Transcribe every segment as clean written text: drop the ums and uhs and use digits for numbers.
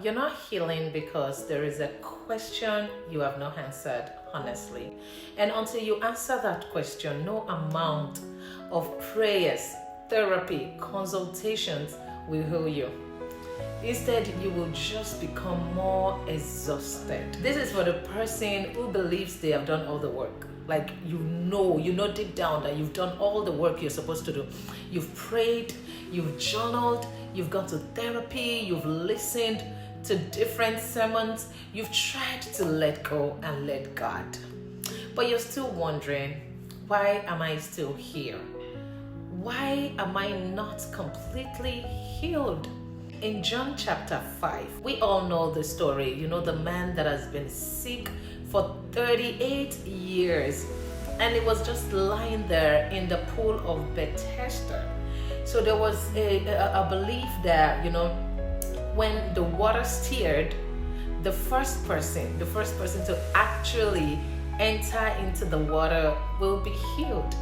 you're not healing because there is a question you have not answered honestly. And until you answer that question, no amount of prayers, therapy, consultations will heal you. Instead, you will just become more exhausted. This is for the person who believes they have done all the work. Like you know deep down that you've done all the work you're supposed to do. You've prayed, you've journaled, you've gone to therapy, you've listened to different sermons, you've tried to let go and let God. But you're still wondering, why am I still here? Why am I not completely healed? In John chapter 5, we all know the story. You know, the man that has been sick for 38 years, and it was just lying there in the pool of Bethesda. So there was a belief that, you know, when the water stirred, the first person to actually enter into the water will be healed.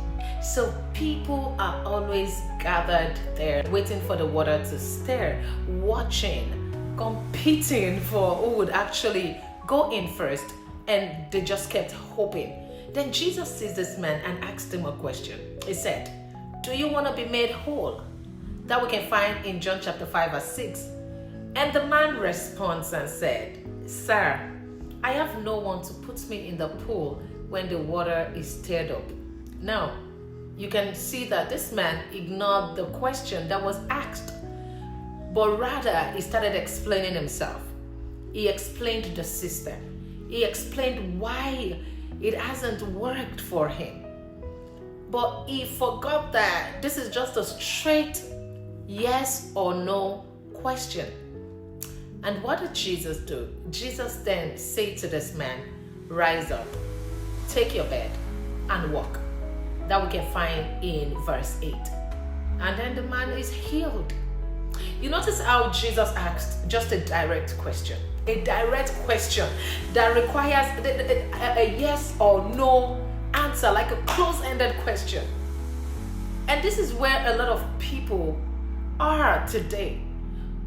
So people are always gathered there, waiting for the water to stir, watching, competing for who would actually go in first, and they just kept hoping. Then Jesus sees this man and asked him a question. He said, "Do you want to be made whole?" That we can find in John chapter 5 verse 6. And the man responds and said, "Sir, I have no one to put me in the pool when the water is stirred up." Now, you can see that this man ignored the question that was asked, but rather he started explaining himself. He explained the system. He explained why it hasn't worked for him. But he forgot that this is just a straight yes or no question. And what did Jesus do? Jesus then said to this man, "Rise up, take your bed, and walk." That we can find in verse 8. And then the man is healed. You notice how Jesus asked just a direct question. A direct question that requires a yes or no answer, like a close-ended question. And this is where a lot of people are today.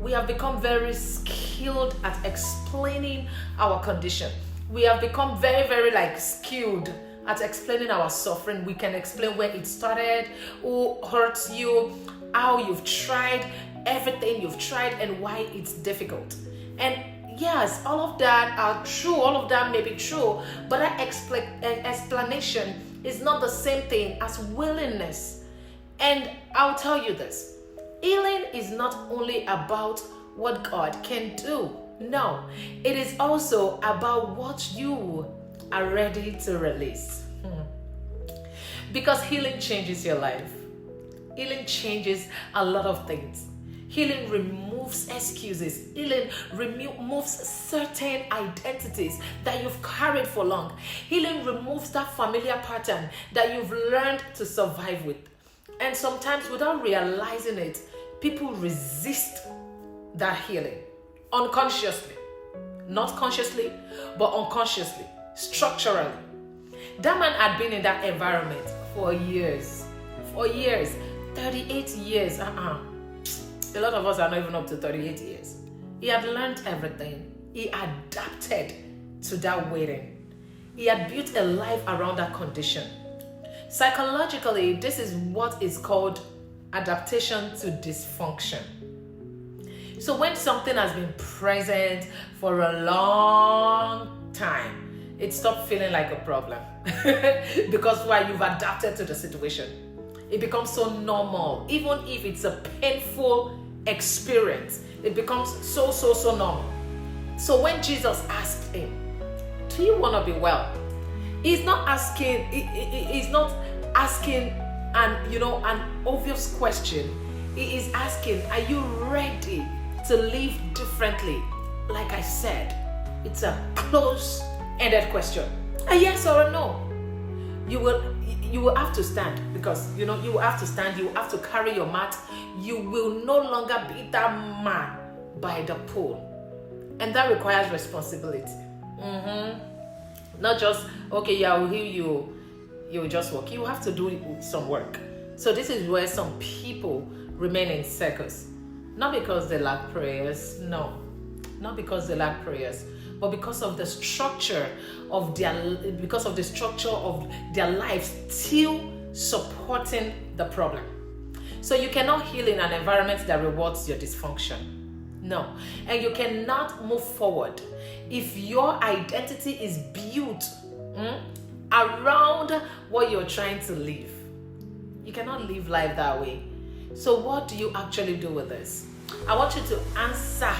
We have become very skilled at explaining our condition. We have become very, very skilled at explaining our suffering. We can explain where it started, who hurts you, how you've tried, everything you've tried, and why it's difficult. And yes, all of that are true, all of that may be true, but that explanation is not the same thing as willingness. And I'll tell you this, healing is not only about what God can do. No, it is also about what you are ready to release. Because healing changes your life. Healing changes a lot of things. Healing removes excuses. Healing removes certain identities that you've carried for long. Healing removes that familiar pattern that you've learned to survive with. And sometimes without realizing it, people resist that healing unconsciously. Not consciously, but unconsciously, structurally. That man had been in that environment for years, 38 years. A lot of us are not even up to 38 years. He had learned everything. He adapted to that waiting. He had built a life around that condition. Psychologically, this is what is called adaptation to dysfunction. So when something has been present for a long time, it stops feeling like a problem. Because why? You've adapted to the situation. It becomes so normal. Even if it's a painful experience, it becomes so normal. So when Jesus asked him, "Do you want to be well?" He's not asking an obvious question. He is asking, are you ready to live differently? Like I said, it's a close-ended question. A yes or a no. You will have to stand, because you will have to stand, you will have to carry your mat. You will no longer be that man by the pool. And that requires responsibility. Not just, okay, yeah, I will heal you, you will just walk. You have to do some work. So this is where some people remain in circles. Not because they lack prayers, no. not because they lack prayers, but because of the structure of their life still supporting the problem. So you cannot heal in an environment that rewards your dysfunction. No. And you cannot move forward if your identity is built around what you're trying to live. You cannot live life that way. So what do you actually do with this? I want you to answer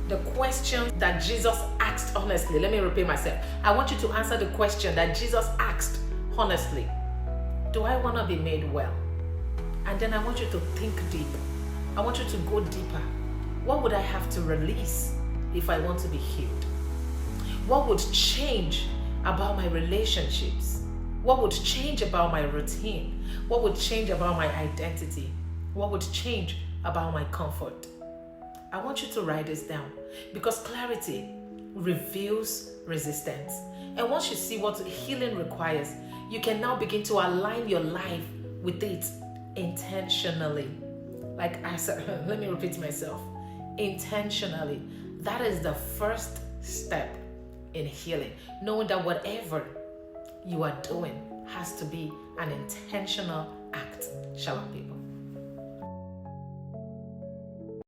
the question that Jesus asked honestly. Let me repeat myself. I want you to answer the question that Jesus asked honestly. Do I want to be made well? And then I want you to think deep. I want you to go deeper. What would I have to release if I want to be healed? What would change about my relationships? What would change about my routine? What would change about my identity? What would change about my comfort? I want you to write this down, because clarity reveals resistance. And once you see what healing requires, you can now begin to align your life with it intentionally. Like I said, let me repeat myself. Intentionally. That is the first step in healing. Knowing that whatever you are doing has to be an intentional act. Shalom, people.